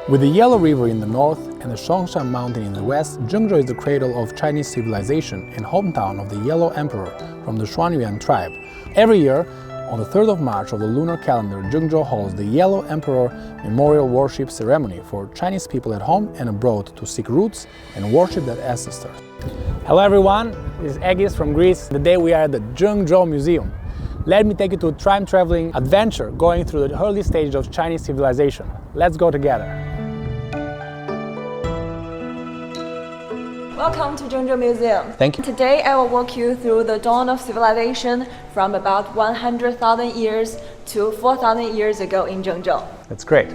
With the Yellow River in the north and the Zhengzhou mountain in the west, Zhengzhou is the cradle of Chinese civilization and hometown of the Yellow Emperor from the Xuanyuan tribe. Every year, on the 3rd of March of the lunar calendar, Zhengzhou holds the Yellow Emperor Memorial Worship Ceremony for Chinese people at home and abroad to seek roots and worship their ancestors. Hello everyone, this is Egis from Greece. Today we are at the Zhengzhou Museum. Let me take you to a time-traveling adventure going through the early stages of Chinese civilization. Let's go together. Welcome to Zhengzhou Museum. Thank you. Today I will walk you through the dawn of civilization from about 100,000 years to 4,000 years ago in Zhengzhou. That's great.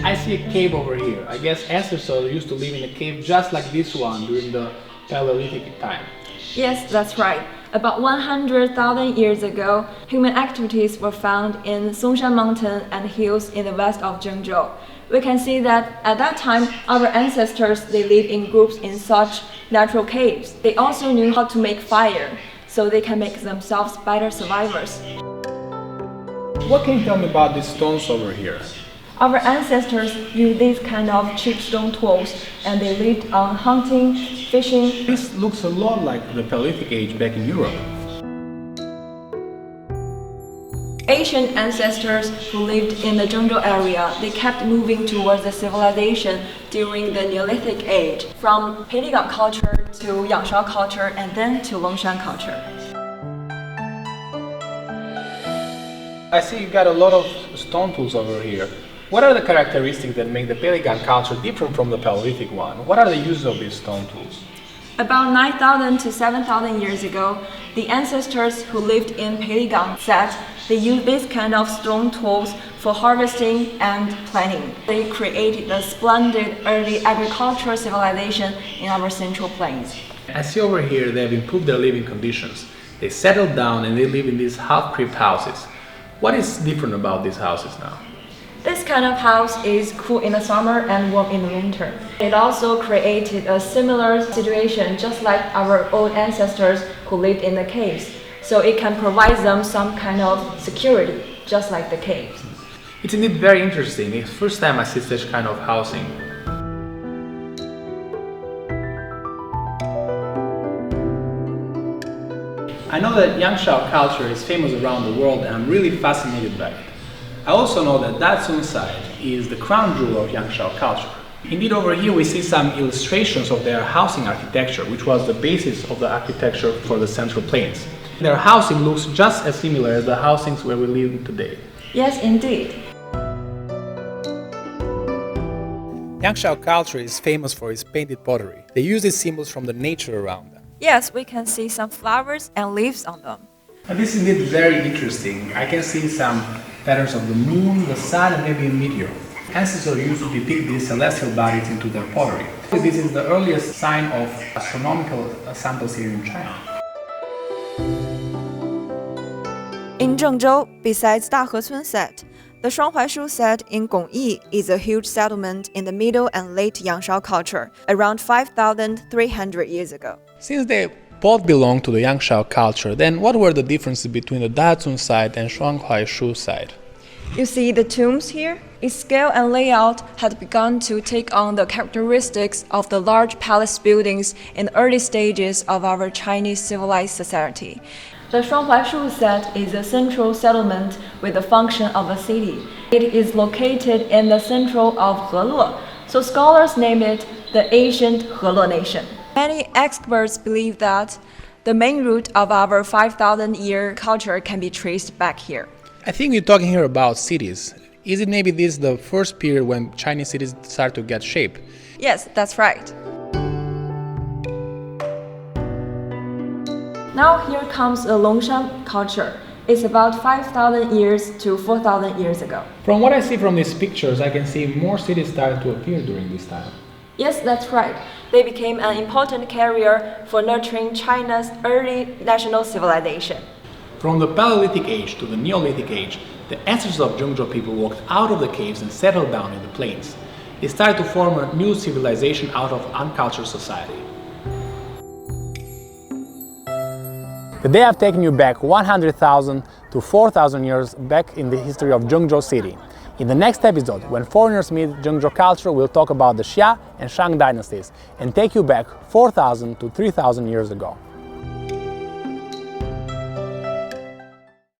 I see a cave over here. I guess ancestors used to live in a cave just like this one during the Paleolithic time. Yes, that's right. About 100,000 years ago, human activities were found in Songshan Mountain and hills in the west of Zhengzhou. We can see that at that time, our ancestors, they lived in groups in such natural caves. They also knew how to make fire, so they can make themselves better survivors. What can you tell me about these stones over here? Our ancestors used these kind of cheap stone tools, and they lived on hunting, fishing. This looks a lot like the Paleolithic age back in Europe. Ancient ancestors who lived in the Zhengzhou area, they kept moving towards the civilization during the Neolithic age, from Peiligang culture to Yangshao culture and then to Longshan culture. I see you got a lot of stone tools over here. What are the characteristics that make the Peiligang culture different from the Paleolithic one? What are the uses of these stone tools? About 9,000 to 7,000 years ago, the ancestors who lived in Peiligang said they used these kind of stone tools for harvesting and planting. They created a splendid early agricultural civilization in our Central Plains. I see over here they have improved their living conditions. They settled down and they live in these half-crib houses. What is different about these houses now? This kind of house is cool in the summer and warm in the winter. It also created a similar situation just like our old ancestors who lived in the caves. So it can provide them some kind of security, just like the caves. It's indeed very interesting. It's the first time I see such kind of housing. I know that Yangshao culture is famous around the world and I'm really fascinated by it. I also know that Datsun site is the crown jewel of Yangshao culture. Indeed, over here we see some illustrations of their housing architecture, which was the basis of the architecture for the Central Plains. Their housing looks just as similar as the housings where we live today. Yes, indeed. Yangshao culture is famous for its painted pottery. They use these symbols from the nature around them. Yes, we can see some flowers and leaves on them. And this is indeed very interesting. I can see some patterns of the moon, the sun, and maybe a meteor. Ancestors used to depict these celestial bodies into their pottery. This is the earliest sign of astronomical samples here in China. In Zhengzhou, besides Dahecun set, the Shuanghuaishu set in Gongyi is a huge settlement in the Middle and Late Yangshao culture, around 5,300 years ago. Since they both belong to the Yangshao culture, then what were the differences between the Datsun site and Shuanghuaishu site? You see the tombs here? Its scale and layout had begun to take on the characteristics of the large palace buildings in the early stages of our Chinese civilized society. The Shuanghuaishu set is a central settlement with the function of a city. It is located in the central of Hele, so scholars name it the ancient Hele nation. Many experts believe that the main root of our 5,000-year culture can be traced back here. I think you're talking here about cities. Is it maybe this the first period when Chinese cities start to get shape? Yes, that's right. Now here comes the Longshan culture. It's about 5,000 years to 4,000 years ago. From what I see from these pictures, I can see more cities started to appear during this time. Yes, that's right. They became an important carrier for nurturing China's early national civilization. From the Paleolithic age to the Neolithic age, the ancestors of Zhengzhou people walked out of the caves and settled down in the plains. They started to form a new civilization out of uncultured society. Today I've taken you back 100,000 to to 4,000 years back in the history of Zhengzhou city. In the next episode, when foreigners meet Zhengzhou culture, we'll talk about the Xia and Shang dynasties and take you back 4,000 to 3,000 years ago.